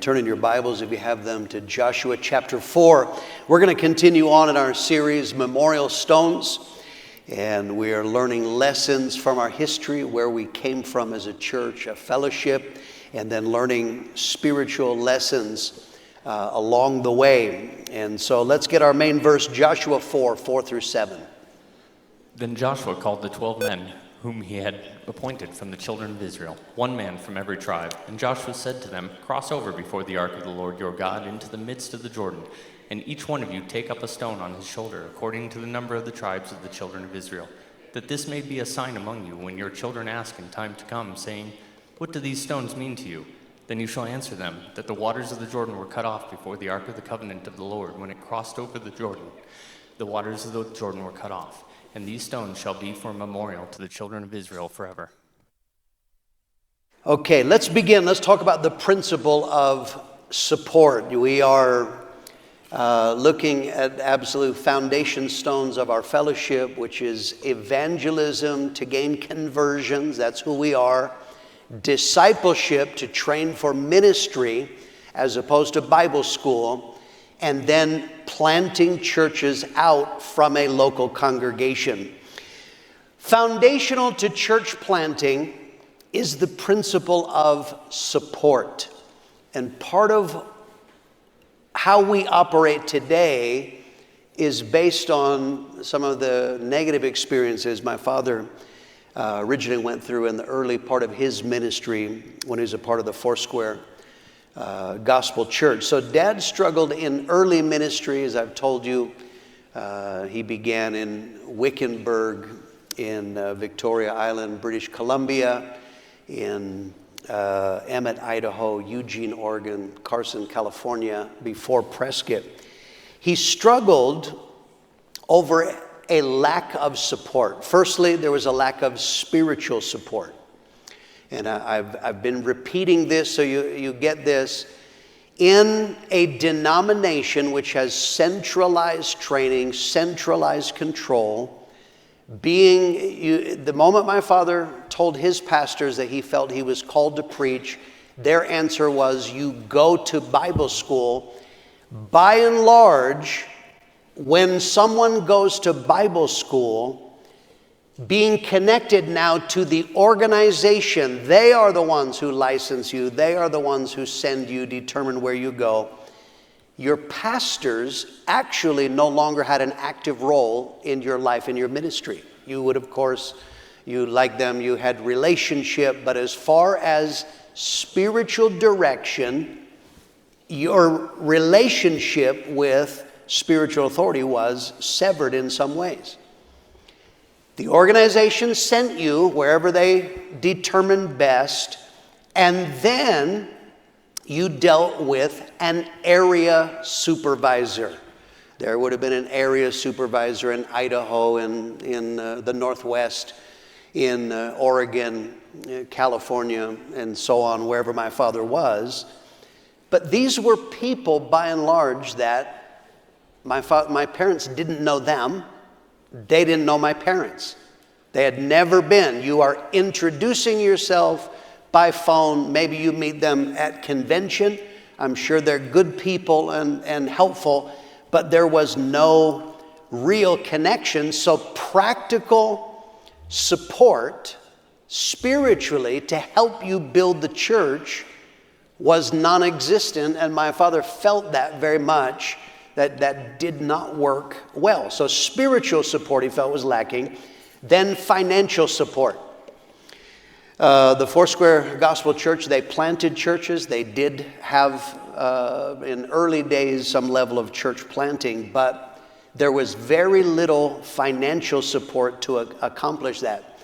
turn in your Bibles, if you have them, to Joshua chapter 4. We're going to continue on in our series, Memorial Stones, and we are learning lessons from our history, where we came from as a church, a fellowship, and then learning spiritual lessons along the way. And so let's get our main verse, Joshua 4 through 7. Then Joshua called the 12 men whom he had appointed from the children of Israel, one man from every tribe. And Joshua said to them, "Cross over before the ark of the Lord your God into the midst of the Jordan, and each one of you take up a stone on his shoulder, according to the number of the tribes of the children of Israel, that this may be a sign among you when your children ask in time to come, saying, 'What do these stones mean to you?' Then you shall answer them, that the waters of the Jordan were cut off before the ark of the covenant of the Lord when it crossed over the Jordan. The waters of the Jordan were cut off. And these stones shall be for a memorial to the children of Israel forever." Okay, let's begin. Let's talk about the principle of support. We are looking at absolute foundation stones of our fellowship, which is evangelism to gain conversions. That's who we are. Discipleship to train for ministry as opposed to Bible school. And then planting churches out from a local congregation. Foundational to church planting is the principle of support. And part of how we operate today is based on some of the negative experiences my father originally went through in the early part of his ministry when he was a part of the Foursquare Gospel Church. So Dad struggled in early ministry, as I've told you. He began in Wickenburg in Victoria Island, British Columbia, in Emmett, Idaho, Eugene, Oregon, Carson, California, before Prescott. He struggled over a lack of support. Firstly, there was a lack of spiritual support. And I've been repeating this so you get this. In a denomination which has centralized training, centralized control, the moment my father told his pastors that he felt he was called to preach, their answer was, you go to Bible school. By and large, when someone goes to Bible school, being connected now to the organization, they are the ones who license you. They are the ones who send you, determine where you go. Your pastors actually no longer had an active role in your life, in your ministry. You would, of course, you liked them, you had relationship, but as far as spiritual direction, your relationship with spiritual authority was severed in some ways. The organization sent you wherever they determined best, and then you dealt with an area supervisor. There would have been an area supervisor in Idaho, in the Northwest, in Oregon, California, and so on, wherever my father was. But these were people, by and large, that my parents didn't know them. They didn't know my parents. They had never been. You are introducing yourself by phone. Maybe you meet them at convention. I'm sure they're good people and helpful, but there was no real connection. So practical support spiritually to help you build the church was non-existent, and my father felt that very much. That did not work well. So spiritual support he felt was lacking. Then financial support. The Foursquare Gospel Church, they planted churches. They did have, in early days, some level of church planting, but there was very little financial support to accomplish that.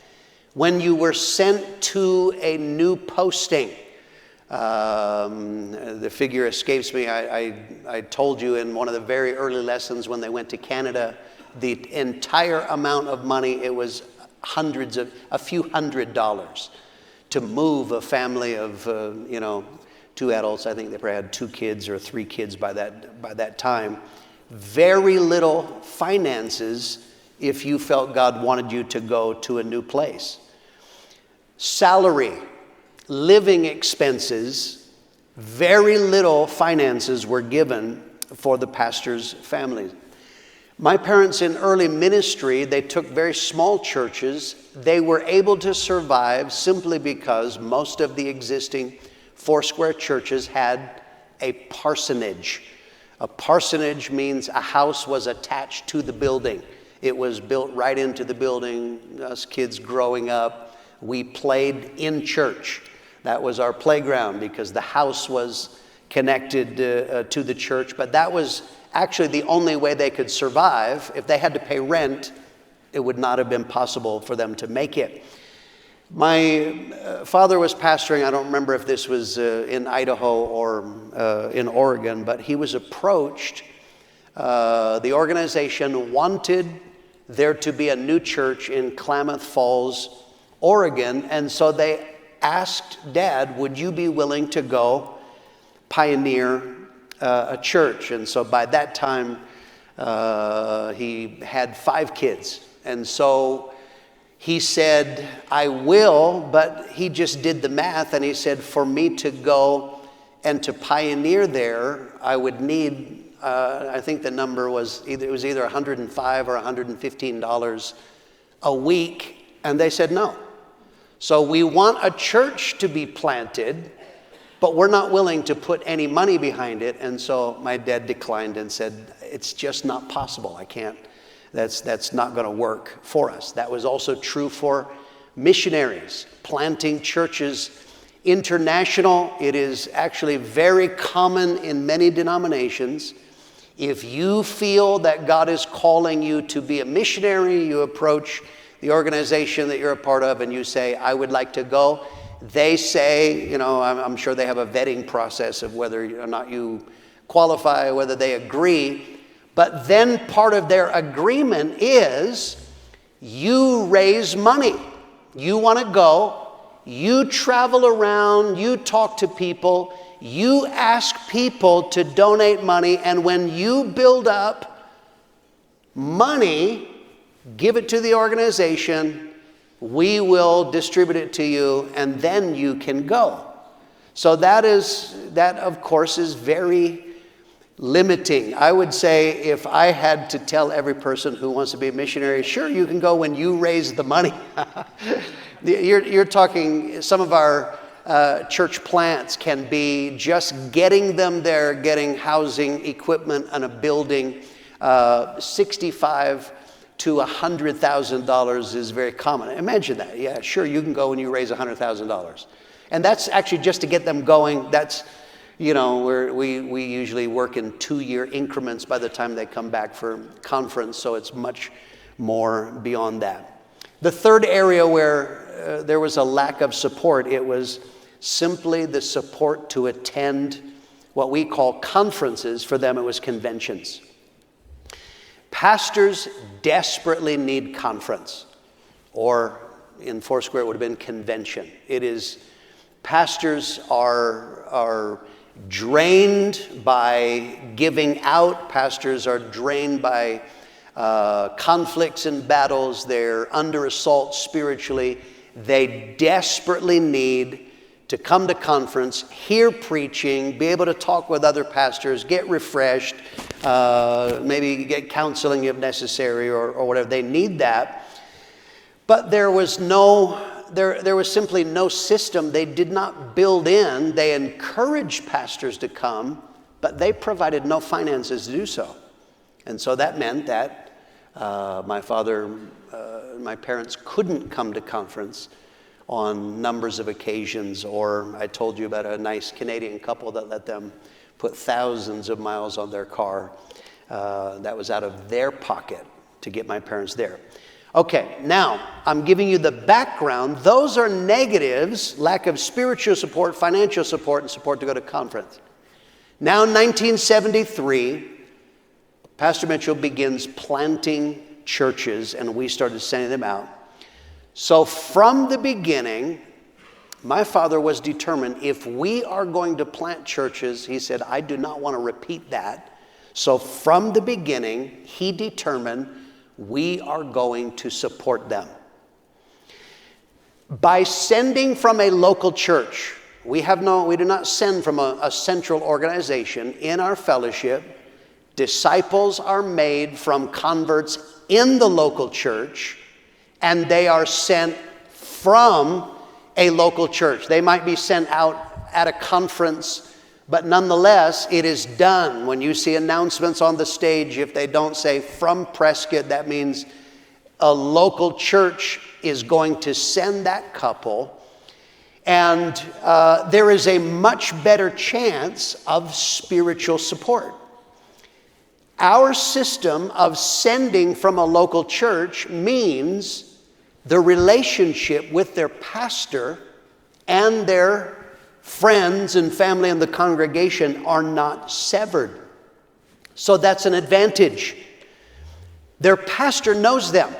When you were sent to a new posting, the figure escapes me. I told you in one of the very early lessons when they went to Canada, the entire amount of money, it was a few $100s to move a family of, 2 adults. I think they probably had 2 kids or 3 kids by that time. Very little finances if you felt God wanted you to go to a new place. Salary, living expenses, Very little finances were given for the pastors' families. My parents in early ministry, they took very small churches. They were able to survive simply because most of the existing Foursquare churches had a parsonage. A parsonage means a house was attached to the building. It was built right into the building. Us kids growing up, we played in church. That was our playground because the house was connected to the church. But that was actually the only way they could survive. If they had to pay rent, it would not have been possible for them to make it. My father was pastoring, I don't remember if this was in Idaho or in Oregon, but he was approached. The organization wanted there to be a new church in Klamath Falls, Oregon, and so they asked Dad, would you be willing to go pioneer a church? And so by that time, he had 5 kids. And so he said, I will, but he just did the math, and he said, for me to go and to pioneer there, I would need, I think the number was either $105 or $115 a week, and they said no. So we want a church to be planted, but we're not willing to put any money behind it. And so my dad declined and said, it's just not possible. I can't, that's not going to work for us. That was also true for missionaries, planting churches international. It is actually very common in many denominations. If you feel that God is calling you to be a missionary, you approach the organization that you're a part of and you say, I would like to go. They say, I'm sure they have a vetting process of whether or not you qualify, whether they agree. But then part of their agreement is you raise money. You want to go, you travel around, you talk to people, you ask people to donate money, and when you build up money, give it to the organization, we will distribute it to you, and then you can go. So that of course is very limiting. I would say if I had to tell every person who wants to be a missionary, sure, you can go when you raise the money. You're talking, some of our church plants can be just getting them there, getting housing, equipment, and a building. $65,000 to $100,000 is very common. Imagine that. Yeah, sure, you can go when you raise $100,000. And that's actually just to get them going. That's, we usually work in 2-year increments by the time they come back for conference, so it's much more beyond that. The third area where there was a lack of support, it was simply the support to attend what we call conferences. For them, it was conventions. Pastors desperately need conference, or in Foursquare it would have been convention. It is, pastors are drained by giving out. Pastors are drained by conflicts and battles. They're under assault spiritually. They desperately need to come to conference, hear preaching, be able to talk with other pastors, get refreshed, maybe get counseling if necessary or whatever. They need that. But there was simply no system. They did not build in. They encouraged pastors to come, but they provided no finances to do so. And so that meant that my parents couldn't come to conference on numbers of occasions. Or I told you about a nice Canadian couple that let them put thousands of miles on their car. That was out of their pocket to get my parents there. Okay, now I'm giving you the background. Those are negatives: lack of spiritual support, financial support, and support to go to conference. Now in 1973, Pastor Mitchell begins planting churches, and we started sending them out. So from the beginning, my father was determined, if we are going to plant churches, he said, I do not want to repeat that. So from the beginning, he determined we are going to support them. By sending from a local church, we do not send from a central organization. In our fellowship, disciples are made from converts in the local church, and they are sent from a local church. They might be sent out at a conference, but nonetheless, it is done. When you see announcements on the stage, if they don't say from Prescott, that means a local church is going to send that couple. And there is a much better chance of spiritual support. Our system of sending from a local church means the relationship with their pastor and their friends and family in the congregation are not severed. So that's an advantage. Their pastor knows them.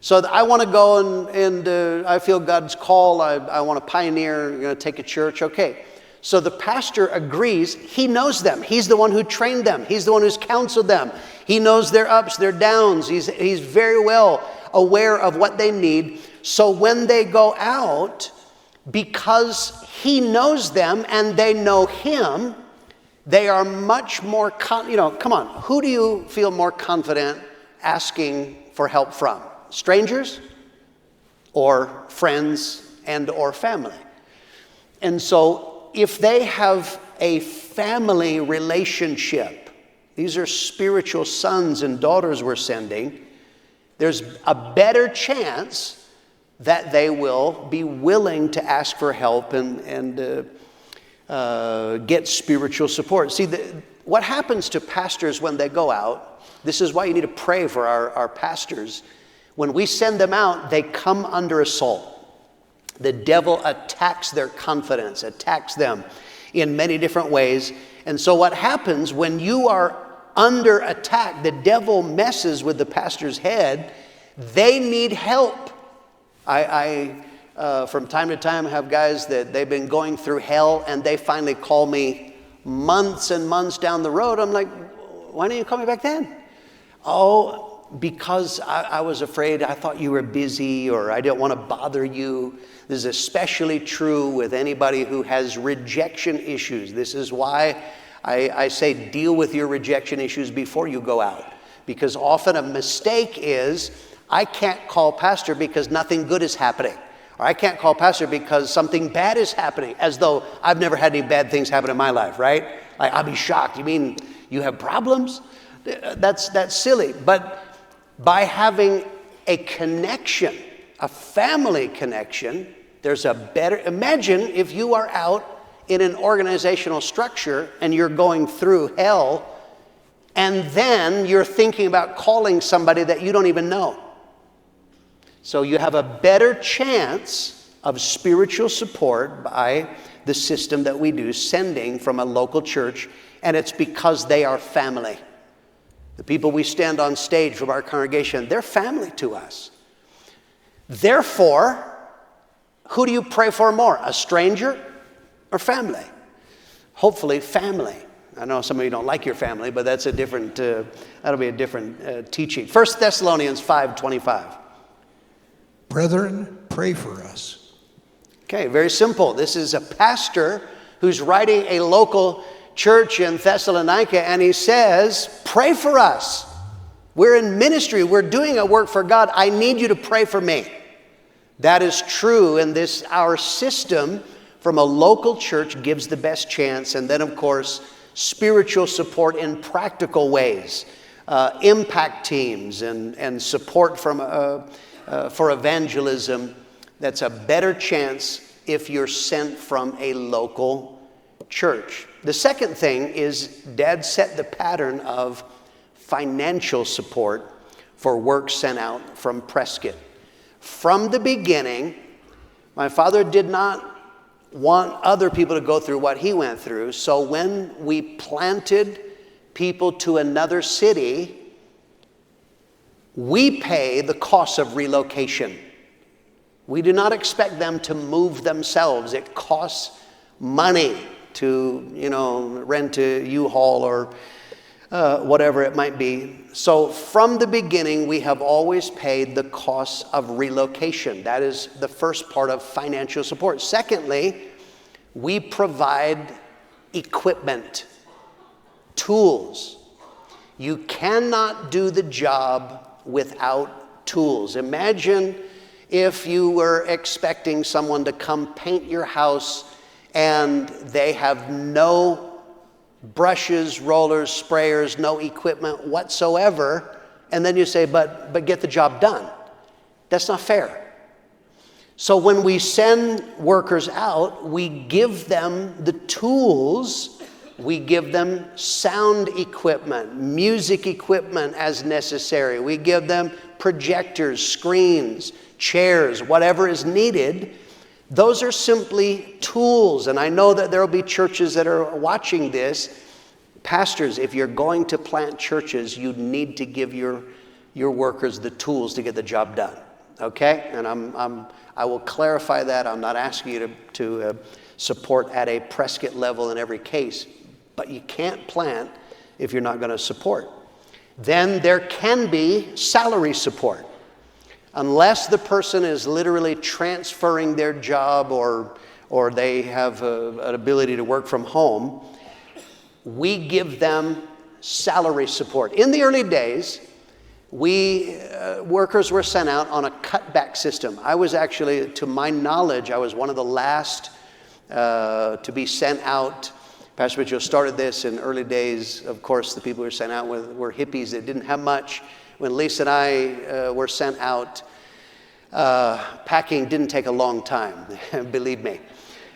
So I want to go and I feel God's call. I want to pioneer, I'm going to take a church. Okay. So the pastor agrees. He knows them. He's the one who trained them. He's the one who's counseled them. He knows their ups, their downs. He's very well aware of what they need. So when they go out, because he knows them and they know him, they are much more, come on, who do you feel more confident asking for help from? Strangers or friends and or family? And so if they have a family relationship, these are spiritual sons and daughters we're sending, there's a better chance that they will be willing to ask for help and get spiritual support. See, what happens to pastors when they go out, this is why you need to pray for our pastors. When we send them out, they come under assault. The devil attacks their confidence, attacks them in many different ways. And so what happens when you are under attack, the devil messes with the pastor's head. They need help. I from time to time have guys that they've been going through hell and they finally call me months and months down the road. I'm like, why didn't you call me back then? Oh, because I was afraid, I thought you were busy, or I didn't want to bother you. This is especially true with anybody who has rejection issues. This is why I say deal with your rejection issues before you go out. Because often a mistake is, I can't call pastor because nothing good is happening. Or I can't call pastor because something bad is happening, as though I've never had any bad things happen in my life, right? Like, I'll be shocked. You mean you have problems? That's silly. But by having a connection, a family connection, there's a better, imagine if you are out in an organizational structure and you're going through hell, and then you're thinking about calling somebody that you don't even know. So you have a better chance of spiritual support by the system that we do, sending from a local church, and it's because they are family. The people we stand on stage from our congregation, they're family to us. Therefore, who do you pray for more, a stranger or family? Hopefully family. I know some of you don't like your family, but that's a different, that'll be a different teaching. 1 Thessalonians 5:25. Brethren, pray for us. Okay, very simple. This is a pastor who's writing a local church in Thessalonica, and he says, pray for us. We're in ministry. We're doing a work for God. I need you to pray for me. That is true, and this, our system from a local church gives the best chance. And then, of course, spiritual support in practical ways, impact teams and support from for evangelism. That's a better chance if you're sent from a local church. The second thing is Dad set the pattern of financial support for work sent out from Prescott. From the beginning, my father did not want other people to go through what he went through. So when we planted people to another city, we pay the cost of relocation. We do not expect them to move themselves. It costs money to, rent a U-Haul or whatever it might be. So from the beginning, we have always paid the cost of relocation. That is the first part of financial support. Secondly, We provide equipment, tools. You cannot do the job without tools. Imagine if you were expecting someone to come paint your house and they have no brushes, rollers, sprayers, no equipment whatsoever, and then you say, but get the job done. That's not fair. So when we send workers out, we give them the tools. We give them sound equipment, music equipment as necessary. We give them projectors, screens, chairs, whatever is needed. Those are simply tools. And I know that there will be churches that are watching this. Pastors, if you're going to plant churches, you need to give your workers the tools to get the job done. Okay? And I will clarify that. I'm not asking you to support at a Prescott level in every case. But you can't plant if you're not going to support. Then there can be salary support. Unless the person is literally transferring their job or they have an ability to work from home, we give them salary support. In the early days, workers were sent out on a cutback system. I was actually, to my knowledge, I was one of the last to be sent out. Pastor Mitchell started this in early days. Of course, the people who were sent out were hippies that didn't have much. When Lisa and I were sent out, packing didn't take a long time, believe me.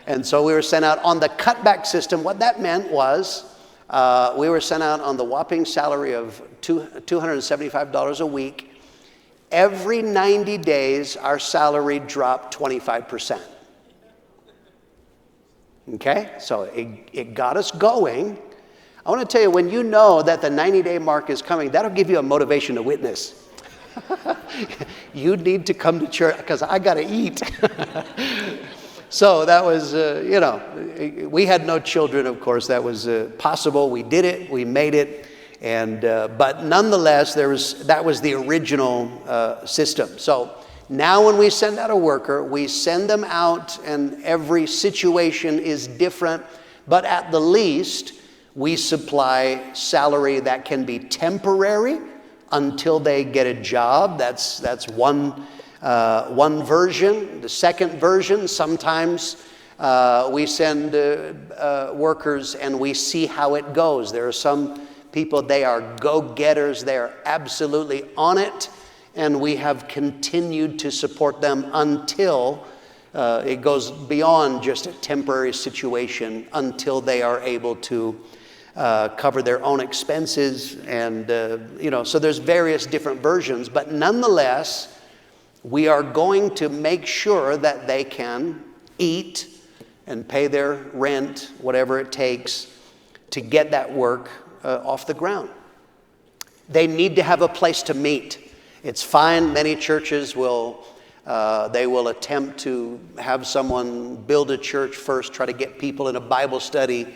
And so we were sent out on the cutback system. What that meant was we were sent out on the whopping salary of $275 a week. Every 90 days, our salary dropped 25%. Okay, so it got us going. I want to tell you, when you know that the 90-day mark is coming, that'll give you a motivation to witness. You need to come to church because I got to eat. So that was, we had no children, of course. That was possible. We did it. We made it. And but nonetheless, that was the original system. So now when we send out a worker, we send them out, and every situation is different. But at the least, we supply salary that can be temporary until they get a job. That's one version. The second version, sometimes we send workers and we see how it goes. There are some people, they are go-getters. They are absolutely on it. And we have continued to support them until it goes beyond just a temporary situation, until they are able to cover their own expenses. And, so there's various different versions. But nonetheless, we are going to make sure that they can eat and pay their rent, whatever it takes, to get that work off the ground. They need to have a place to meet. It's fine. Many churches will attempt to have someone build a church first, try to get people in a Bible study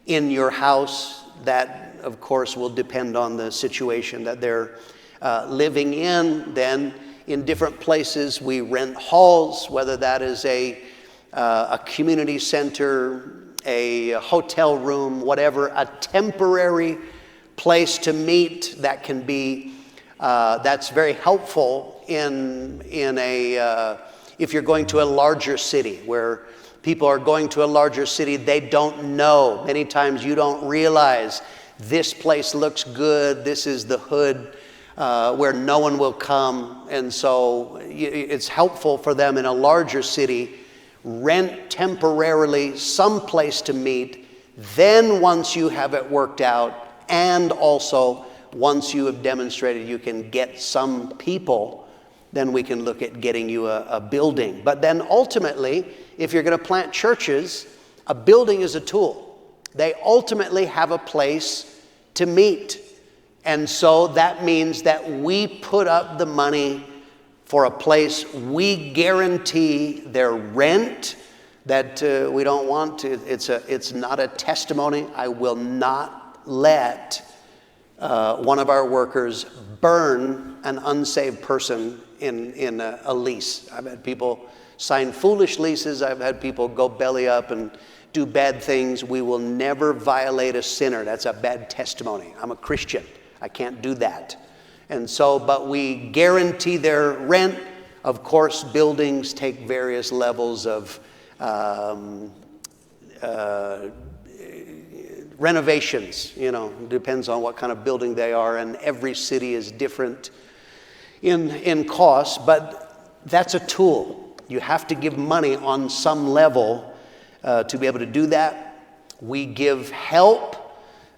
in your house. That, of course, will depend on the situation that they're living in. Then in different places, we rent halls, whether that is a community center, a hotel room, whatever, a temporary place to meet that can be. That's very helpful if you're going to a larger city, where people are going to a larger city, they don't know. Many times you don't realize this place looks good, this is the hood where no one will come. And so it's helpful for them in a larger city. Rent temporarily some place to meet. Then once you have it worked out, and also once you have demonstrated you can get some people, then we can look at getting you a building. But then ultimately, if you're going to plant churches, a building is a tool. They ultimately have a place to meet. And so that means that we put up the money for a place. We guarantee their rent, that we don't want to. It's not a testimony. I will not let one of our workers burn an unsaved person in a lease. I've had people sign foolish leases. I've had people go belly up and do bad things. We will never violate a sinner. That's a bad testimony. I'm a Christian. I can't do that. And so, but we guarantee their rent. Of course, buildings take various levels of renovations, depends on what kind of building they are, and every city is different in cost, but that's a tool. You have to give money on some level to be able to do that. We give help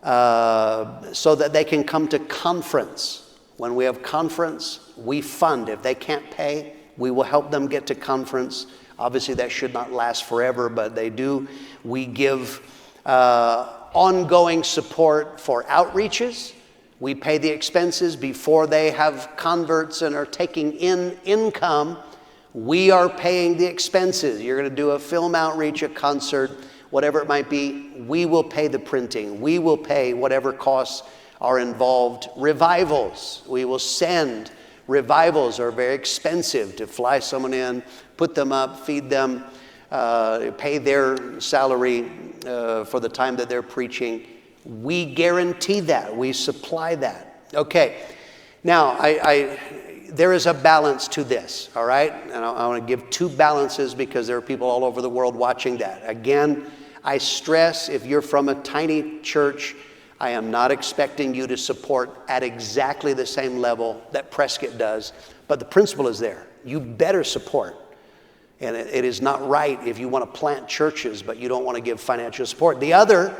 so that they can come to conference. When we have conference, we fund. If they can't pay, we will help them get to conference. Obviously, that should not last forever, but they do. We give ongoing support for outreaches. We pay the expenses before they have converts and are taking in income. We are paying the expenses. You're going to do a film outreach, a concert, whatever it might be. We will pay the printing. We will pay whatever costs are involved. Revivals. We will send. Revivals are very expensive to fly someone in, put them up, feed them, pay their salary for the time that they're preaching. We guarantee that. We supply that. Okay. Now, there is a balance to this, all right? And I want to give two balances because there are people all over the world watching that. Again, I stress, if you're from a tiny church, I am not expecting you to support at exactly the same level that Prescott does, but the principle is there. You better support. And it is not right if you want to plant churches, but you don't want to give financial support. The other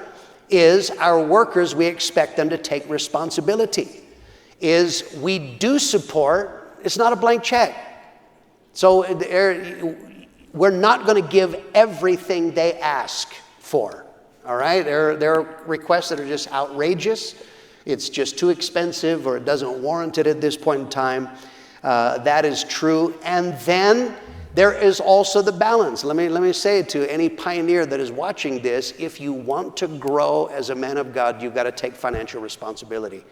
is our workers, we expect them to take responsibility. Is we do support, it's not a blank check. So we're not going to give everything they ask for. All right? There are requests that are just outrageous. It's just too expensive or it doesn't warrant it at this point in time. That is true. And then there is also the balance. Let me say it to any pioneer that is watching this. If you want to grow as a man of God, you've got to take financial responsibility.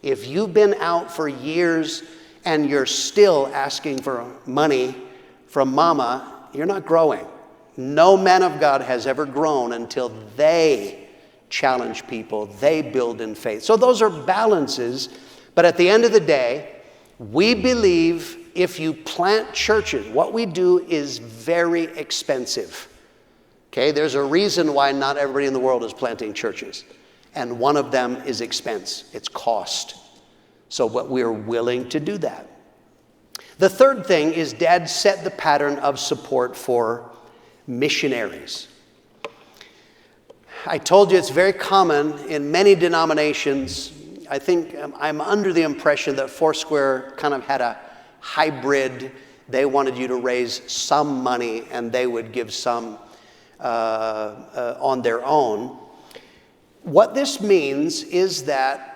If you've been out for years and you're still asking for money from mama, you're not growing. No man of God has ever grown until they challenge people, they build in faith. So those are balances, but at the end of the day, we believe if you plant churches, what we do is very expensive. Okay, there's a reason why not everybody in the world is planting churches. And one of them is expense, it's cost. So but we're willing to do that. The third thing is Dad set the pattern of support for missionaries. I told you it's very common in many denominations. I think I'm under the impression that Foursquare kind of had a hybrid. They wanted you to raise some money and they would give some on their own. What this means is that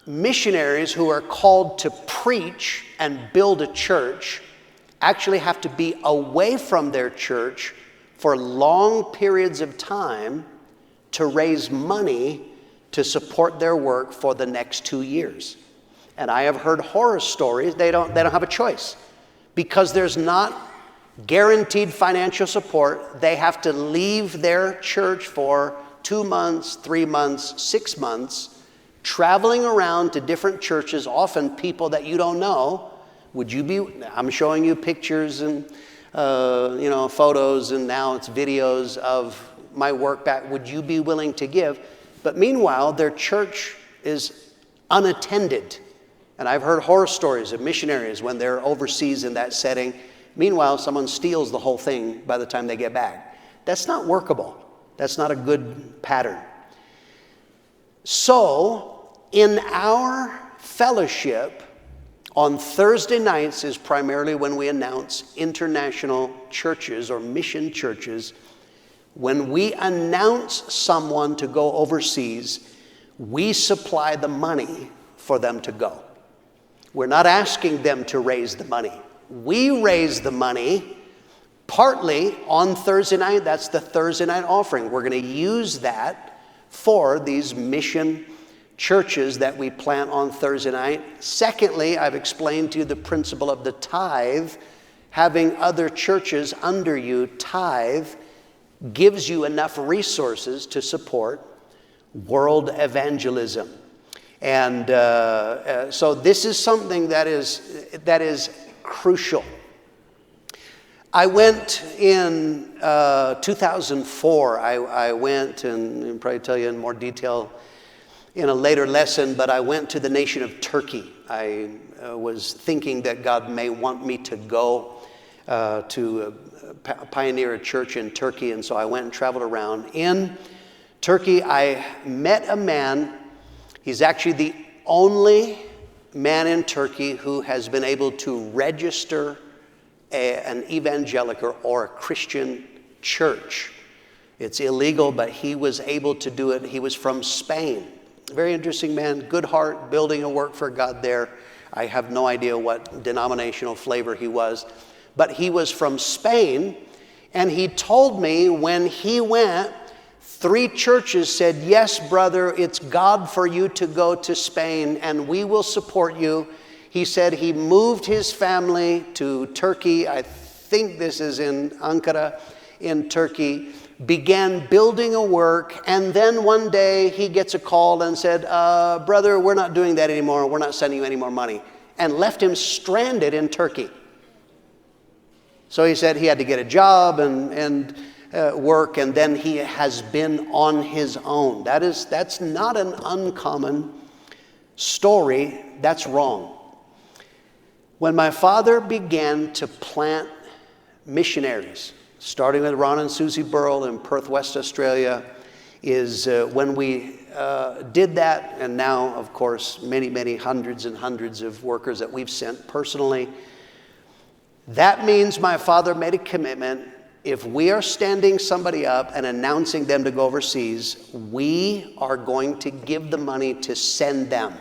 missionaries who are called to preach and build a church actually have to be away from their church for long periods of time to raise money to support their work for the next 2 years. And I have heard horror stories. They don't have a choice because there's not guaranteed financial support. They have to leave their church for 2 months, 3 months, 6 months, traveling around to different churches, often people that you don't know. I'm showing you pictures and photos, and now it's videos of my work back. Would you be willing to give? But meanwhile, their church is unattended. And I've heard horror stories of missionaries when they're overseas in that setting. Meanwhile, someone steals the whole thing by the time they get back. That's not workable. That's not a good pattern. So, in our fellowship, on Thursday nights is primarily when we announce international churches or mission churches. When we announce someone to go overseas, we supply the money for them to go. We're not asking them to raise the money. We raise the money partly on Thursday night. That's the Thursday night offering. We're going to use that for these mission churches that we plant on Thursday night. Secondly, I've explained to you the principle of the tithe. Having other churches under you tithe gives you enough resources to support world evangelism. And so this is something that is crucial. I went in 2004. I went, and I'll probably tell you in more detail in a later lesson, but I went to the nation of Turkey. I was thinking that God may want me to go to pioneer a church in Turkey, and so I went and traveled around. In Turkey, I met a man. He's actually the only man in Turkey who has been able to register an evangelical or a Christian church. It's illegal, but he was able to do it. He was from Spain. Very interesting man, good heart, building a work for God there. I have no idea what denominational flavor he was, but he was from Spain, and he told me when he went, 3 churches said, yes, brother, it's God for you to go to Spain, and we will support you. He said he moved his family to Turkey. I think this is in Ankara, in Turkey, began building a work, and then one day he gets a call and said, brother, we're not doing that anymore. We're not sending you any more money, and left him stranded in Turkey. So he said he had to get a job and work, and then he has been on his own. That's not an uncommon story. That's wrong. When my father began to plant missionaries, starting with Ron and Susie Burrell in Perth, West Australia, is when we did that, and now, of course, many, many hundreds and hundreds of workers that we've sent personally. That means my father made a commitment. If we are standing somebody up and announcing them to go overseas, we are going to give the money to send them,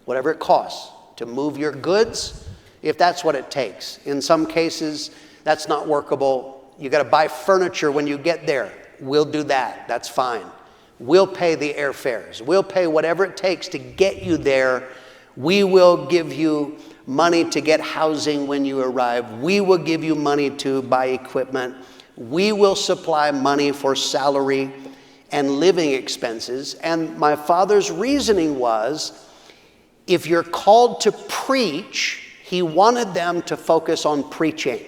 whatever it costs, to move your goods, if that's what it takes. In some cases, that's not workable. You got to buy furniture when you get there. We'll do that. That's fine. We'll pay the airfares. We'll pay whatever it takes to get you there. We will give you money to get housing when you arrive. We will give you money to buy equipment. We will supply money for salary and living expenses. And my father's reasoning was, if you're called to preach, he wanted them to focus on preaching.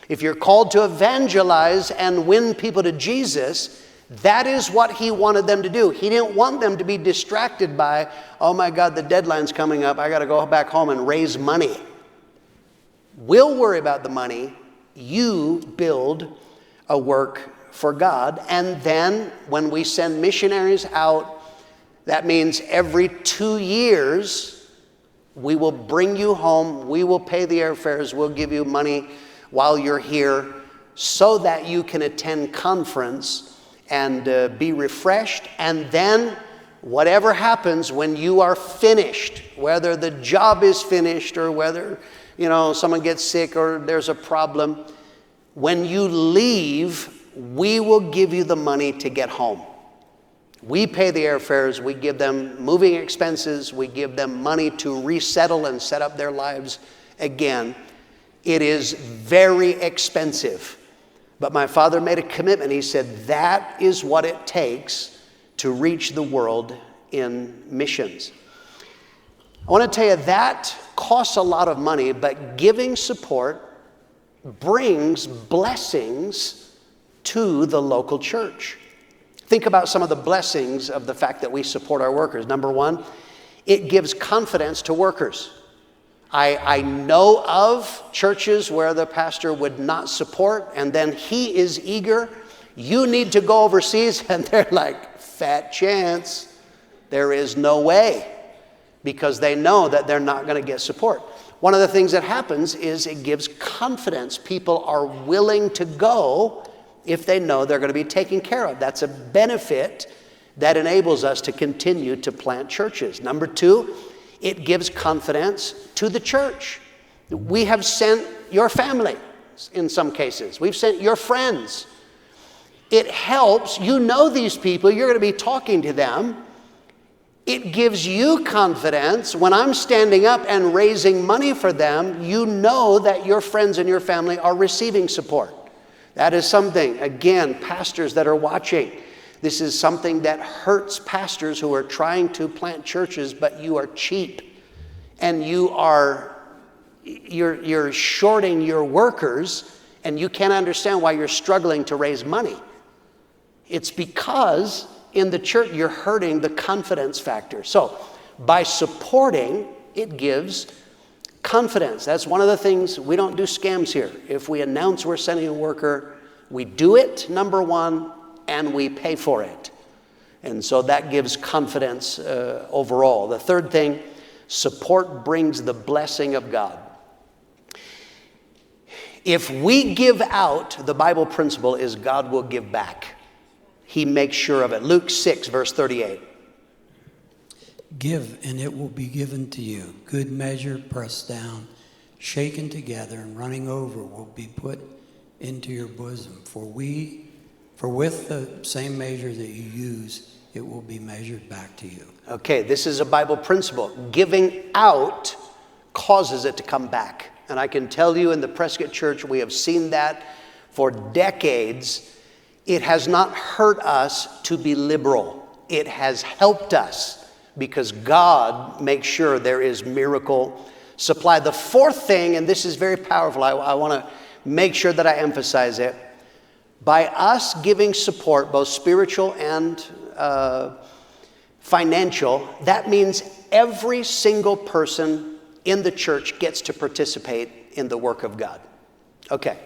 If you're called to evangelize and win people to Jesus, that is what he wanted them to do. He didn't want them to be distracted by, oh my God, the deadline's coming up. I got to go back home and raise money. We'll worry about the money. You build a work for God. And then when we send missionaries out, that means every 2 years, we will bring you home. We will pay the airfares. We'll give you money while you're here so that you can attend conference and be refreshed. And then whatever happens when you are finished, whether the job is finished or whether, someone gets sick or there's a problem, when you leave, we will give you the money to get home. We pay the airfares, we give them moving expenses, we give them money to resettle and set up their lives again. It is very expensive. But my father made a commitment. He said, that is what it takes to reach the world in missions. I want to tell you, that costs a lot of money, but giving support brings blessings to the local church. Think about some of the blessings of the fact that we support our workers. Number one, it gives confidence to workers. I know of churches where the pastor would not support, and then he is eager. You need to go overseas, and they're like, fat chance. There is no way, because they know that they're not going to get support. One of the things that happens is it gives confidence. People are willing to go if they know they're going to be taken care of. That's a benefit that enables us to continue to plant churches. Number two, it gives confidence to the church. We have sent your family in some cases. We've sent your friends. It helps. You know these people. You're going to be talking to them. It gives you confidence. When I'm standing up and raising money for them, you know that your friends and your family are receiving support. That is something, again, pastors that are watching, this is something that hurts pastors who are trying to plant churches, but you are cheap and you're shorting your workers, and you can't understand why you're struggling to raise money. It's because in the church you're hurting the confidence factor. So by supporting, it gives confidence. That's one of the things. We don't do scams here. If we announce we're sending a worker, we do it, number one, and we pay for it. And so that gives confidence overall. The third thing, support brings the blessing of God. If we give out, the Bible principle is God will give back. He makes sure of it. Luke 6, verse 38. Give, and it will be given to you. Good measure, pressed down, shaken together, and running over will be put into your bosom. For with the same measure that you use, it will be measured back to you. Okay, this is a Bible principle. Giving out causes it to come back. And I can tell you in the Prescott Church, we have seen that for decades. It has not hurt us to be liberal. It has helped us because God makes sure there is miracle supply. The fourth thing, and this is very powerful, I want to make sure that I emphasize it. By us giving support, both spiritual and financial, that means every single person in the church gets to participate in the work of God. Okay.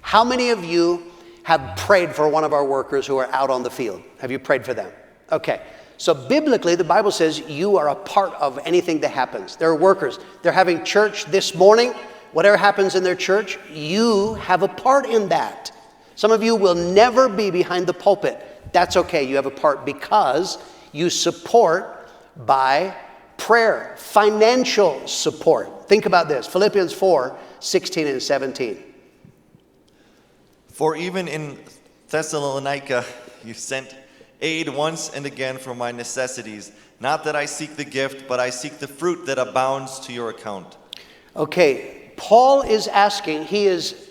How many of you have prayed for one of our workers who are out on the field? Have you prayed for them? Okay. So biblically, the Bible says you are a part of anything that happens. They're workers. They're having church this morning. Whatever happens in their church, you have a part in that. Some of you will never be behind the pulpit. That's okay. You have a part because you support by prayer, financial support. Think about this. Philippians 4, 16 and 17. For even in Thessalonica you sent aid once and again for my necessities. Not that I seek the gift, but I seek the fruit that abounds to your account. Okay, Paul is asking, he is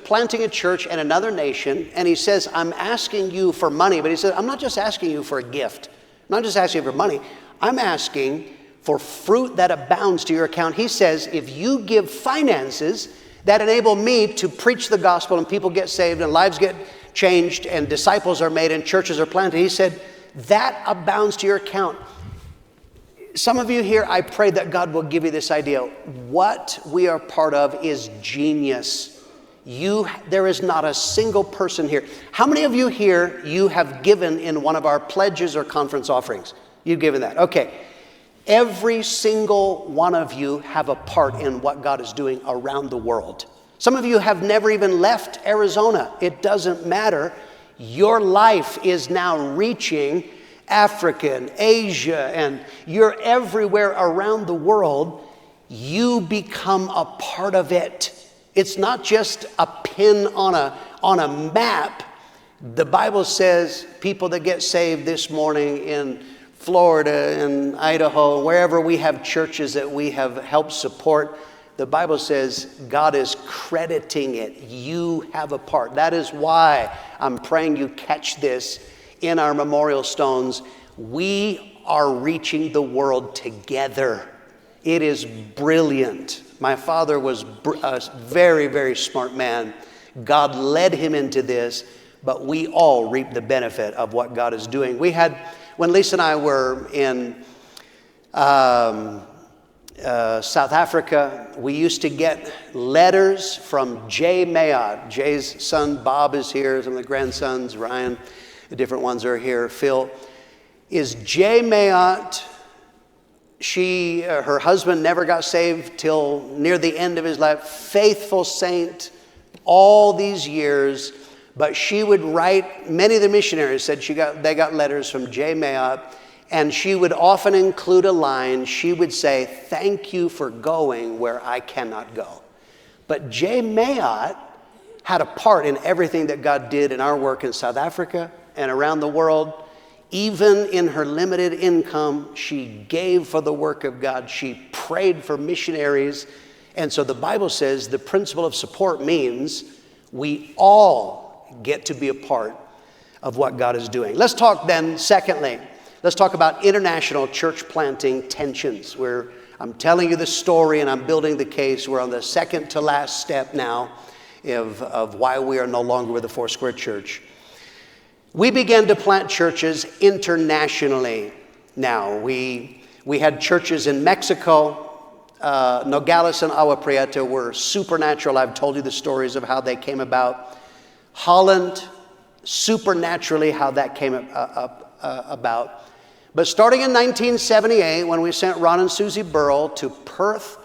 planting a church in another nation, and he says, I'm asking you for money. But he says, I'm not just asking you for a gift. I'm not just asking you for money. I'm asking for fruit that abounds to your account. He says, if you give finances that enable me to preach the gospel and people get saved and lives get changed and disciples are made and churches are planted, he said, that abounds to your account. Some of you here, I pray that God will give you this idea. What we are part of is genius. There is not a single person here. How many of you here, you have given in one of our pledges or conference offerings? You've given that. Okay. Every single one of you have a part in what God is doing around the world. Some of you have never even left Arizona. It doesn't matter. Your life is now reaching Africa and Asia, and you're everywhere around the world. You become a part of it. It's not just a pin on a map. The Bible says people that get saved this morning in Florida and Idaho, wherever we have churches that we have helped support, the Bible says God is crediting it. You have a part. That is why I'm praying you catch this in our memorial stones. We are reaching the world together. It is brilliant. My father was a very, very smart man. God led him into this, but we all reap the benefit of what God is doing. When Lisa and I were in South Africa, we used to get letters from Jay Mayotte. Jay's son Bob is here, some of the grandsons, Ryan, the different ones are here, Phil. Is Jay Mayotte, her husband never got saved till near the end of his life, faithful saint all these years. But she would write, many of the missionaries said they got letters from Jay Mayotte, and she would often include a line. She would say, thank you for going where I cannot go. But Jay Mayotte had a part in everything that God did in our work in South Africa and around the world. Even in her limited income, she gave for the work of God. She prayed for missionaries. And so the Bible says the principle of support means We all get to be a part of what God is doing. Let's talk then, secondly, let's talk about international church planting tensions. I'm telling you the story and I'm building the case. We're on the second to last step now of why we are no longer with the Foursquare Church. We began to plant churches internationally now. We had churches in Mexico. Nogales and Agua Prieta were supernatural. I've told you the stories of how they came about. Holland, supernaturally how that came about. But starting in 1978, when we sent Ron and Susie Burrell to Perth,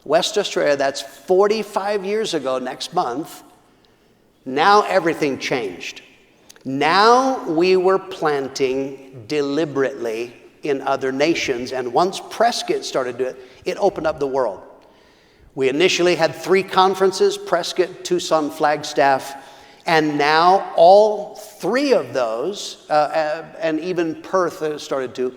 West Australia, that's 45 years ago next month, now everything changed. Now we were planting deliberately in other nations, and once Prescott started doing it, it opened up the world. We initially had 3 conferences, Prescott, Tucson, Flagstaff, and now all 3 of those, and even Perth started to,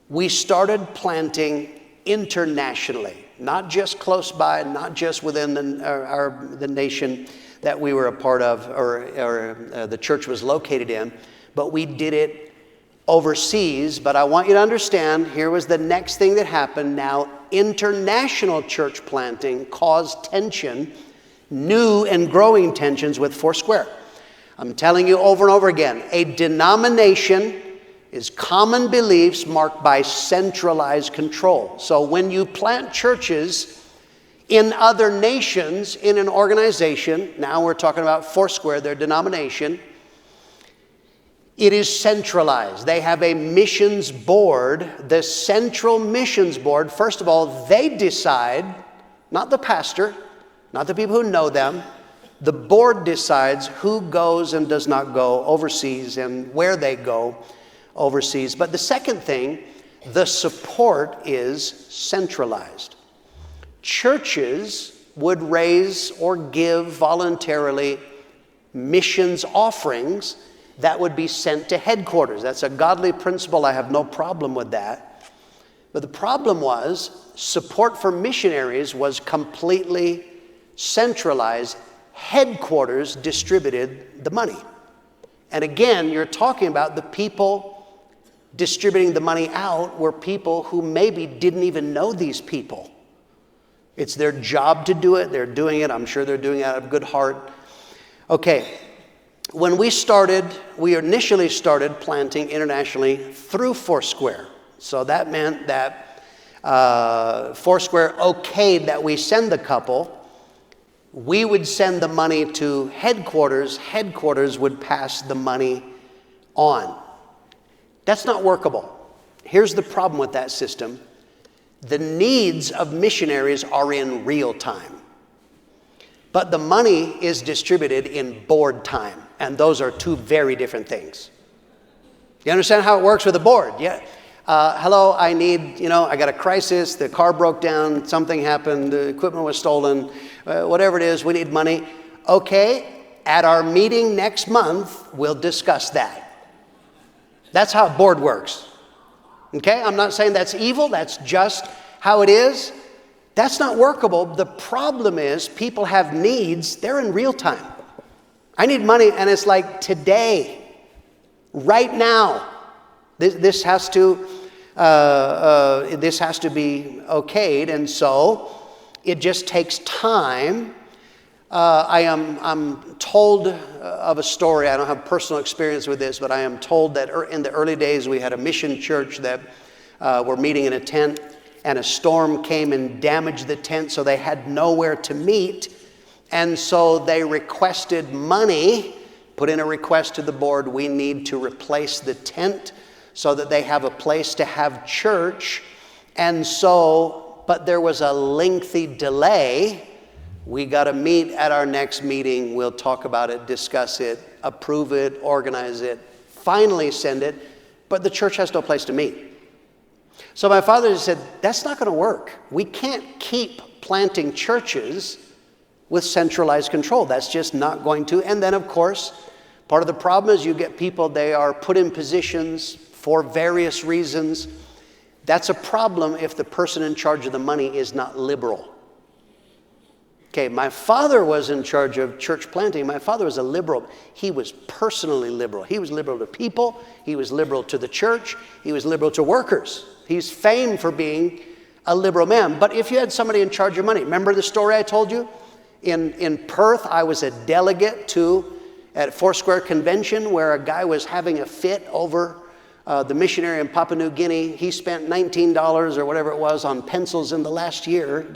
we started planting internationally, not just close by, not just within the nation that we were a part of or the church was located in, but we did it overseas. But I want you to understand, here was the next thing that happened. Now, international church planting caused tension, new and growing tensions with Foursquare. I'm telling you over and over again, a denomination is common beliefs marked by centralized control. So when you plant churches in other nations, in an organization, now we're talking about Foursquare, their denomination, it is centralized. They have a missions board. The central missions board, first of all, they decide, not the pastor, not the people who know them, the board decides who goes and does not go overseas and where they go overseas. But the second thing, the support is centralized. Churches would raise or give voluntarily missions offerings that would be sent to headquarters. That's a godly principle. I have no problem with that. But the problem was support for missionaries was completely centralized. Headquarters distributed the money. And again, you're talking about the people distributing the money out were people who maybe didn't even know these people. It's their job to do it. They're doing it. I'm sure they're doing it out of good heart. Okay. When we initially started planting internationally through Foursquare. So that meant that Foursquare okayed that we send the couple. We would send the money to headquarters. Headquarters would pass the money on. That's not workable. Here's the problem with that system. The needs of missionaries are in real time. But the money is distributed in board time. And those are 2 very different things. You understand how it works with a board? Yeah. Hello, I need, I got a crisis. The car broke down. Something happened. The equipment was stolen. Whatever it is, we need money. Okay, at our meeting next month, we'll discuss that. That's how a board works. Okay, I'm not saying that's evil. That's just how it is. That's not workable. The problem is people have needs. They're in real time. I need money, and it's like today, right now. This has to be okayed, and so it just takes time. I'm told of a story. I don't have personal experience with this, but I am told that in the early days we had a mission church that were meeting in a tent, and a storm came and damaged the tent, so they had nowhere to meet. And so they requested money, put in a request to the board, we need to replace the tent so that they have a place to have church. And so, but there was a lengthy delay. We got to meet at our next meeting. We'll talk about it, discuss it, approve it, organize it, finally send it. But the church has no place to meet. So my father said, that's not going to work. We can't keep planting churches with centralized control. That's just not going to. And then, of course, part of the problem is you get people, they are put in positions for various reasons. That's a problem if the person in charge of the money is not liberal. Okay, my father was in charge of church planting. My father was a liberal. He was personally liberal. He was liberal to people. He was liberal to the church. He was liberal to workers. He's famed for being a liberal man. But if you had somebody in charge of money, remember the story I told you? In Perth, I was a delegate at Foursquare Convention where a guy was having a fit over the missionary in Papua New Guinea. He spent $19 or whatever it was on pencils in the last year.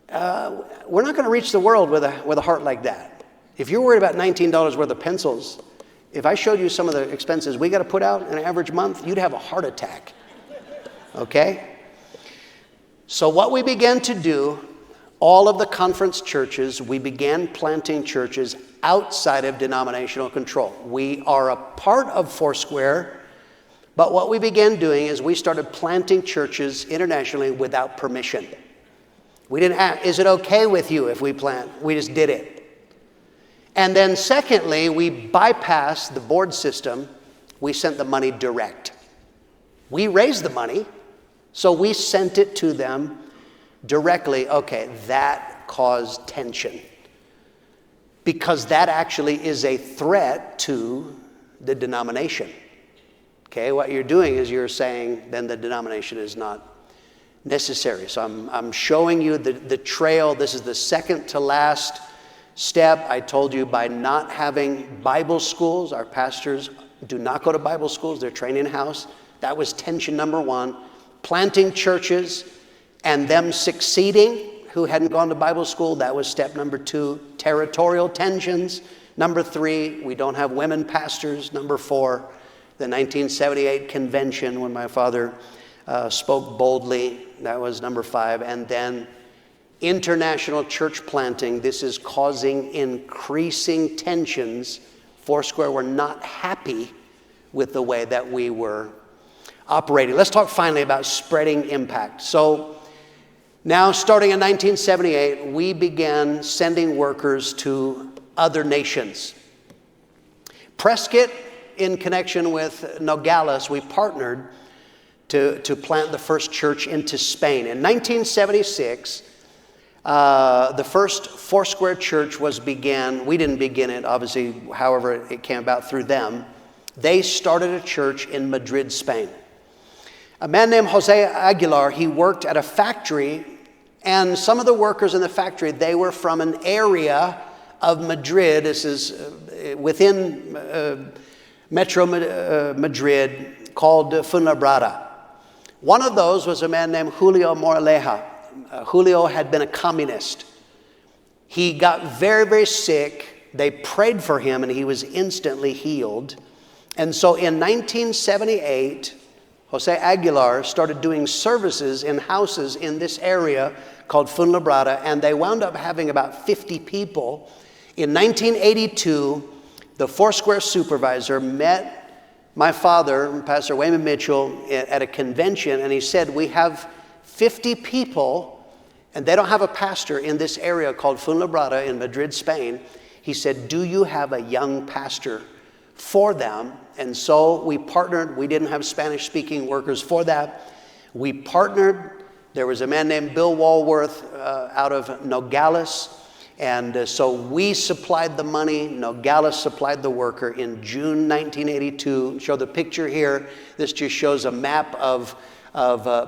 We're not going to reach the world with a heart like that. If you're worried about $19 worth of pencils, if I showed you some of the expenses we got to put out in an average month, you'd have a heart attack. Okay? So what we began to do, all of the conference churches, we began planting churches outside of denominational control. We are a part of Foursquare, but what we began doing is we started planting churches internationally without permission. We didn't ask, is it okay with you if we plant? We just did it. And then secondly, we bypassed the board system. We sent the money direct. We raised the money, so we sent it to them directly. Okay, that caused tension, because that actually is a threat to the denomination. Okay, what you're doing is you're saying then the denomination is not necessary. So I'm showing you the trail. This is the second to last step. I told you, by not having Bible schools, our pastors do not go to Bible schools. They're trained in-house. That was tension number one. Planting churches and them succeeding who hadn't gone to Bible school, that was step number two. Territorial tensions. Number three, we don't have women pastors. Number four, the 1978 convention when my father spoke boldly. That was number five. And then international church planting. This is causing increasing tensions. Foursquare were not happy with the way that we were operating. Let's talk finally about spreading impact. So now, starting in 1978, we began sending workers to other nations. Prescott, in connection with Nogales, we partnered to plant the first church into Spain. In 1976, the first Foursquare church began. We didn't begin it, obviously, however it came about through them. They started a church in Madrid, Spain. A man named Jose Aguilar, he worked at a factory, and some of the workers in the factory, they were from an area of Madrid. This is within Metro Madrid, called Fuenlabrada. One of those was a man named Julio Moraleja. Julio had been a communist. He got very, very sick. They prayed for him, and he was instantly healed. And so in 1978, Jose Aguilar started doing services in houses in this area called Fuenlabrada, and they wound up having about 50 people. In 1982, the Foursquare supervisor met my father, Pastor Wayman Mitchell, at a convention, and he said, we have 50 people, and they don't have a pastor in this area called Fuenlabrada in Madrid, Spain. He said, do you have a young pastor for them? And so we partnered. We didn't have Spanish-speaking workers for that. We partnered. There was a man named Bill Walworth out of Nogales. And so we supplied the money. Nogales supplied the worker in June 1982. Show the picture here. This just shows a map of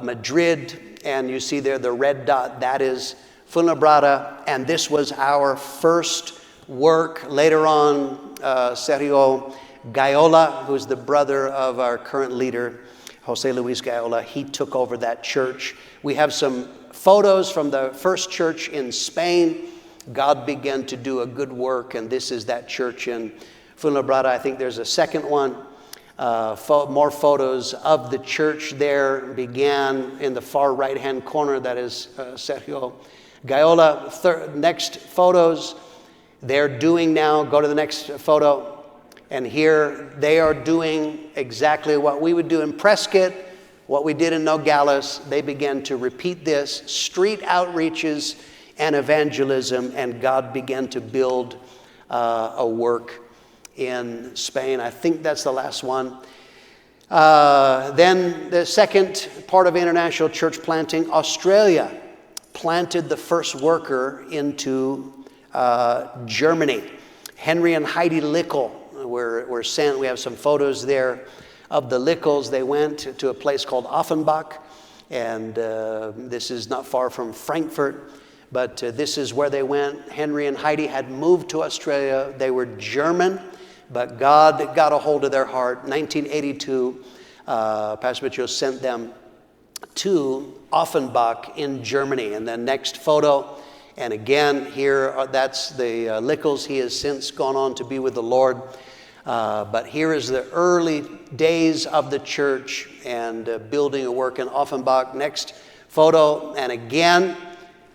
Madrid. And you see there the red dot. That is Fuenlabrada. And this was our first work. Later on, Sergio Gaiola, who's the brother of our current leader, Jose Luis Gaiola, he took over that church. We have some photos from the first church in Spain. God began to do a good work, and this is that church in Fuenlabrada. I think there's a second one. More photos of the church there began in the far right-hand corner. That is Sergio Gaiola. Next photos, they're doing now. Go to the next photo. And here they are doing exactly what we would do in Prescott, what we did in Nogales. They began to repeat this, street outreaches and evangelism, and God began to build a work in Spain. I think that's the last one. Then the second part of international church planting, Australia. planted the first worker into Germany. Henry and Heidi Lickel were sent. We have some photos there of the Lickels. They went to a place called Offenbach, and this is not far from Frankfurt, but this is where they went. Henry and Heidi had moved to Australia. They were German, but God got a hold of their heart. 1982, Pastor Mitchell sent them to Offenbach in Germany. And the next photo, and again here, that's the Lickels. He has since gone on to be with the Lord. But here is the early days of the church and building a work in Offenbach. Next photo, and again,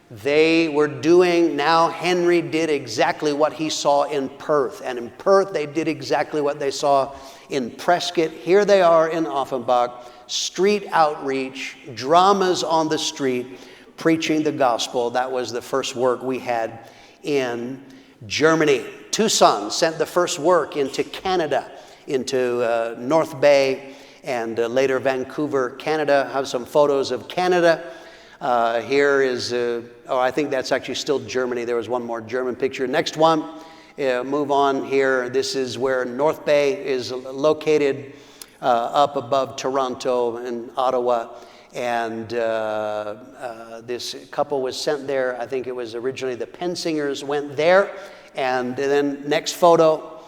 they were doing, now Henry did exactly what he saw in Perth. And in Perth, they did exactly what they saw in Prescott. Here they are in Offenbach, street outreach, dramas on the street, preaching the gospel. That was the first work we had in Germany. Tucson sent the first work into Canada, into North Bay, and later Vancouver, Canada. I have some photos of Canada. Here is, I think that's actually still Germany. There was one more German picture. Next one, move on here. This is where North Bay is located, up above Toronto and Ottawa. And this couple was sent there. I think it was originally the Pensingers went there. And then next photo,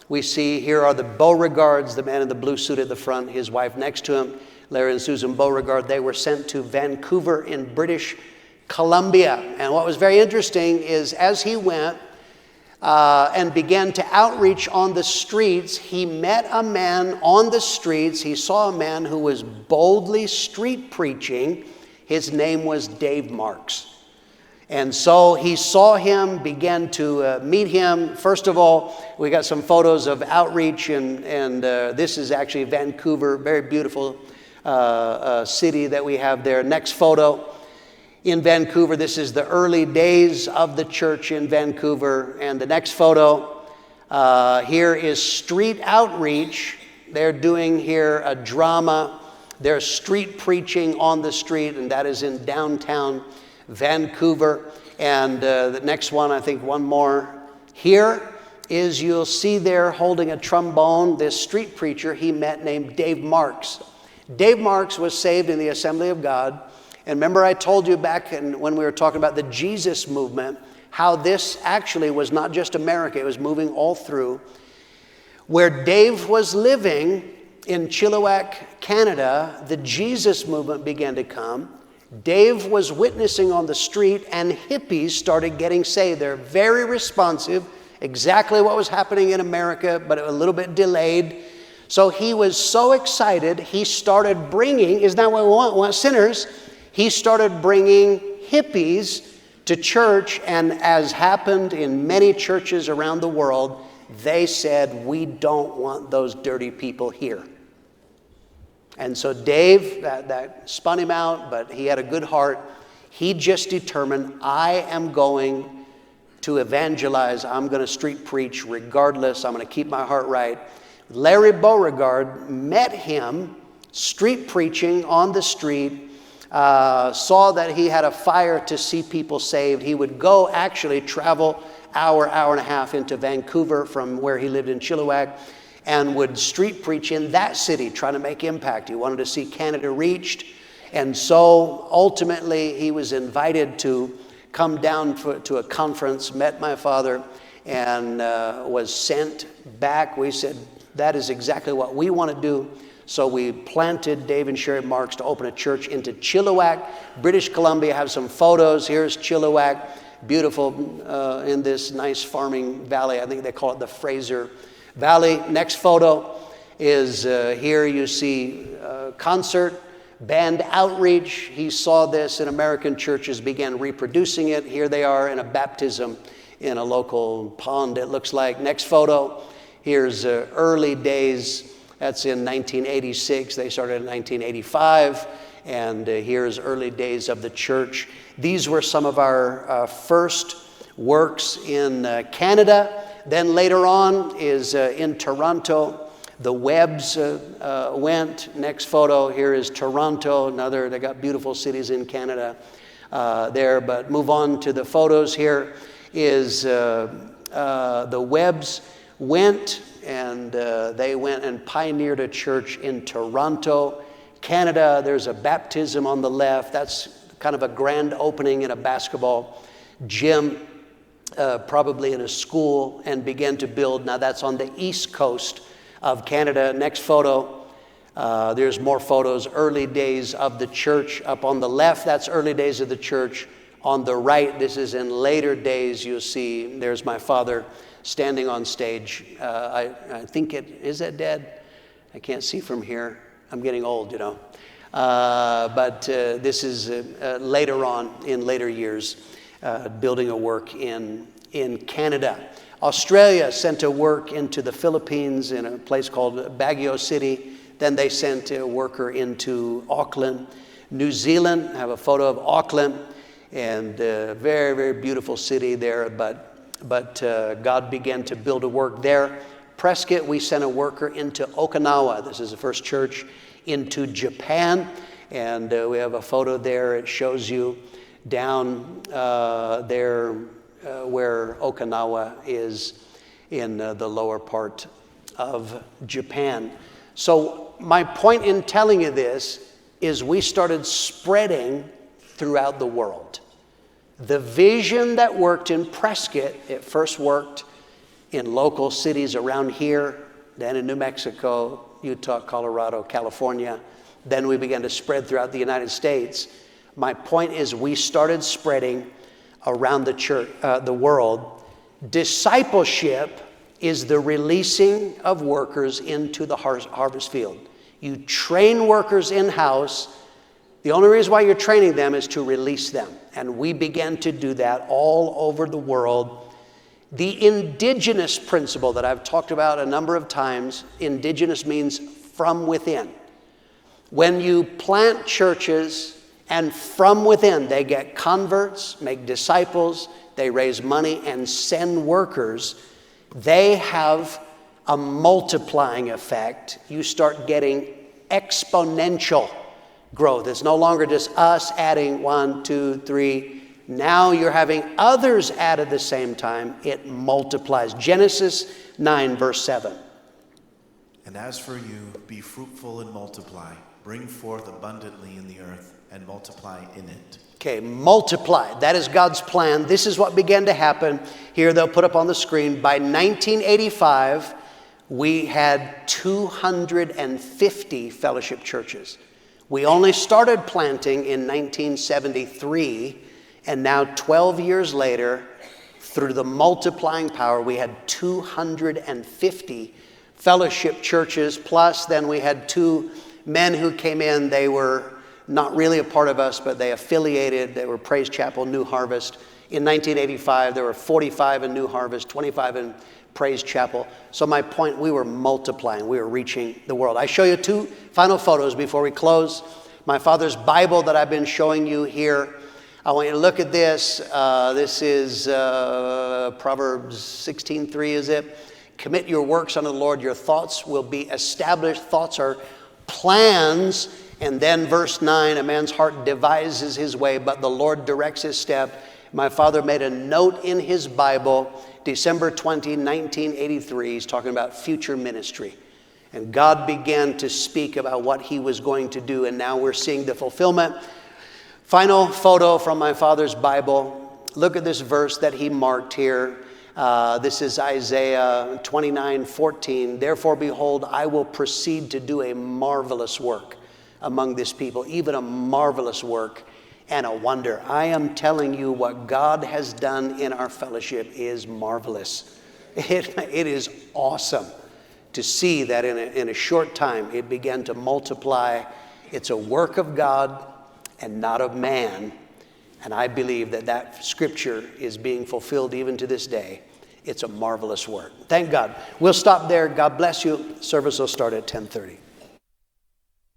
we see here are the Beauregards, the man in the blue suit at the front, his wife next to him, Larry and Susan Beauregard. They were sent to Vancouver in British Columbia. And what was very interesting is as he went and began to outreach on the streets, he met a man on the streets. He saw a man who was boldly street preaching. His name was Dave Marks. And so he saw him, began to meet him. First of all, we got some photos of outreach, and this is actually Vancouver, very beautiful city that we have there. Next photo in Vancouver. This is the early days of the church in Vancouver. And the next photo here is street outreach. They're doing here a drama. They're street preaching on the street, and that is in downtown Vancouver. And the next one, I think one more here is you'll see there holding a trombone, this street preacher he met named Dave Marks. Dave Marks was saved in the Assembly of God. And remember I told you back when we were talking about the Jesus movement, how this actually was not just America, it was moving all through. Where Dave was living in Chilliwack, Canada, the Jesus movement began to come. Dave was witnessing on the street, and hippies started getting saved. They're very responsive, exactly what was happening in America, but a little bit delayed. So he was so excited, he started bringing, isn't that what we want? We want sinners. He started bringing hippies to church, and as happened in many churches around the world, they said, we don't want those dirty people here. And so Dave, that spun him out, but he had a good heart. He just determined, I am going to evangelize. I'm going to street preach regardless. I'm going to keep my heart right. Larry Beauregard met him street preaching on the street, saw that he had a fire to see people saved. He would go actually travel hour and a half into Vancouver from where he lived in Chilliwack, and would street preach in that city, trying to make impact. He wanted to see Canada reached. And so ultimately he was invited to come down to a conference, met my father, and was sent back. We said, that is exactly what we want to do. So we planted Dave and Sherry Marks to open a church into Chilliwack, British Columbia. I have some photos. Here's Chilliwack, beautiful in this nice farming valley. I think they call it the Fraser Valley. Next photo is here you see concert, band outreach. He saw this in American churches, began reproducing it. Here they are in a baptism in a local pond, it looks like. Next photo, here's early days. That's in 1986. They started in 1985. And here's early days of the church. These were some of our first works in Canada. Then later on is in Toronto. The Webbs went. Next photo here is Toronto. They got beautiful cities in Canada. there. But move on to the photos here. Is the Webbs went, and they went and pioneered a church in Toronto, Canada. There's a baptism on the left. That's kind of a grand opening in a basketball gym, probably in a school, and began to build. Now that's on the east coast of Canada. Next photo. There's more photos. Early days of the church up on the left. That's early days of the church. On the right, this is in later days. You'll see there's my father standing on stage. I think is that Dad? I can't see from here. I'm getting old, you know. But this is later on, in later years, building a work in Canada. Australia sent a work into the Philippines in a place called Baguio City. Then they sent a worker into Auckland. New Zealand, I have a photo of Auckland, and very, very beautiful city there, but God began to build a work there. Prescott, we sent a worker into Okinawa. This is the first church into Japan, and we have a photo there. It shows you down there where Okinawa is in the lower part of Japan. So my point in telling you this is we started spreading throughout the world. The vision that worked in Prescott, it first worked in local cities around here, then in New Mexico, Utah, Colorado, California. Then we began to spread throughout the United States. My point is we started spreading around the church, the world. Discipleship is the releasing of workers into the harvest field. You train workers in-house. The only reason why you're training them is to release them. And we began to do that all over the world. The indigenous principle that I've talked about a number of times, indigenous means from within. When you plant churches and from within they get converts, make disciples, they raise money and send workers, they have a multiplying effect. You start getting exponential growth. It's no longer just us adding 1, 2, 3. Now you're having others add at the same time. It multiplies. Genesis 9, verse 7. And as for you, be fruitful and multiply. Bring forth abundantly in the earth and multiply in it. Okay, multiply. That is God's plan. This is what began to happen. Here they'll put up on the screen. By 1985, we had 250 fellowship churches. We only started planting in 1973, and now 12 years later, through the multiplying power, we had 250 fellowship churches, plus then we had 2 men who came in. They were not really a part of us, but they affiliated. They were Praise Chapel, New Harvest. In 1985, there were 45 in New Harvest, 25 in Praise Chapel. So my point, we were multiplying. We were reaching the world. I show you 2 final photos before we close. My father's Bible that I've been showing you here. I want you to look at this. This is Proverbs 16:3, is it? Commit your works unto the Lord. Your thoughts will be established. Thoughts are plans. And then verse 9, a man's heart devises his way, but the Lord directs his step. My father made a note in his Bible, December 20, 1983. He's talking about future ministry. And God began to speak about what he was going to do, and now we're seeing the fulfillment. Final photo from my father's Bible. Look at this verse that he marked here. This is Isaiah 29:14. Therefore, behold, I will proceed to do a marvelous work among this people, even a marvelous work and a wonder. I am telling you, what God has done in our fellowship is marvelous. It is awesome to see that in a short time it began to multiply. It's a work of God and not of man. And I believe that scripture is being fulfilled even to this day. It's a marvelous work. Thank God. We'll stop there. God bless you. Service will start at 10:30.